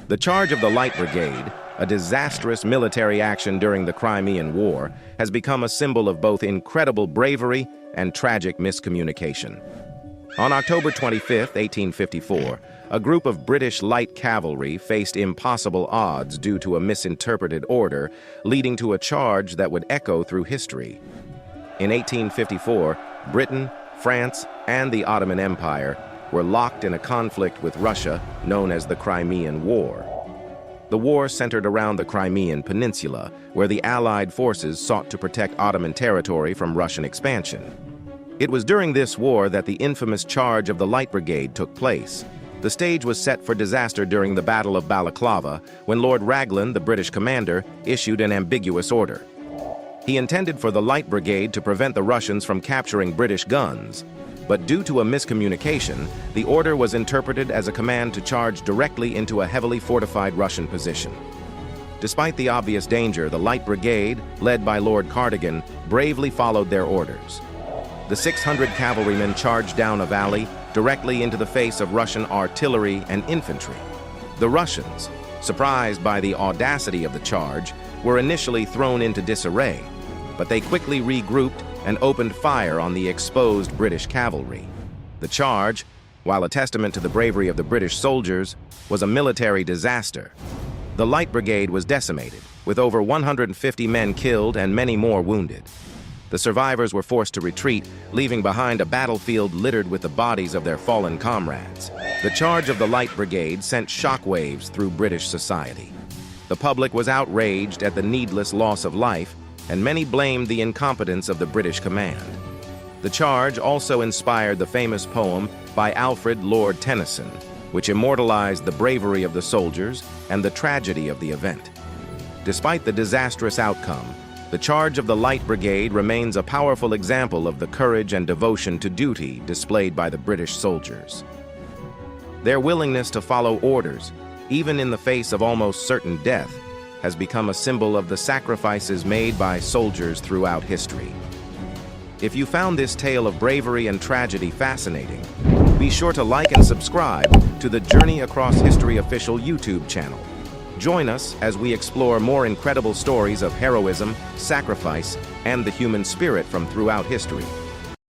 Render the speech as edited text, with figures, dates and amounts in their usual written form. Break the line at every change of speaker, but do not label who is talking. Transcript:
The charge of the Light Brigade, a disastrous military action during the Crimean War, has become a symbol of both incredible bravery and tragic miscommunication. On October 25, 1854, a group of British light cavalry faced impossible odds due to a misinterpreted order, leading to a charge that would echo through history. In 1854, Britain, France, and the Ottoman Empire were locked in a conflict with Russia known as the Crimean War. The war centered around the Crimean Peninsula, where the Allied forces sought to protect Ottoman territory from Russian expansion. It was during this war that the infamous charge of the Light Brigade took place. The stage was set for disaster during the Battle of Balaclava, when Lord Raglan, the British commander, issued an ambiguous order. He intended for the Light Brigade to prevent the Russians from capturing British guns, but due to a miscommunication, the order was interpreted as a command to charge directly into a heavily fortified Russian position. Despite the obvious danger, the Light Brigade, led by Lord Cardigan, bravely followed their orders. The 600 cavalrymen charged down a valley directly into the face of Russian artillery and infantry. The Russians, surprised by the audacity of the charge, were initially thrown into disarray, but they quickly regrouped and opened fire on the exposed British cavalry. The charge, while a testament to the bravery of the British soldiers, was a military disaster. The Light Brigade was decimated, with over 150 men killed and many more wounded. The survivors were forced to retreat, leaving behind a battlefield littered with the bodies of their fallen comrades. The charge of the Light Brigade sent shockwaves through British society. The public was outraged at the needless loss of life, and many blamed the incompetence of the British command. The charge also inspired the famous poem by Alfred Lord Tennyson, which immortalized the bravery of the soldiers and the tragedy of the event. Despite the disastrous outcome, the charge of the Light Brigade remains a powerful example of the courage and devotion to duty displayed by the British soldiers. Their willingness to follow orders, even in the face of almost certain death, has become a symbol of the sacrifices made by soldiers throughout history. If you found this tale of bravery and tragedy fascinating, be sure to like and subscribe to the Journey Across History official YouTube channel. Join us as we explore more incredible stories of heroism, sacrifice, and the human spirit from throughout history.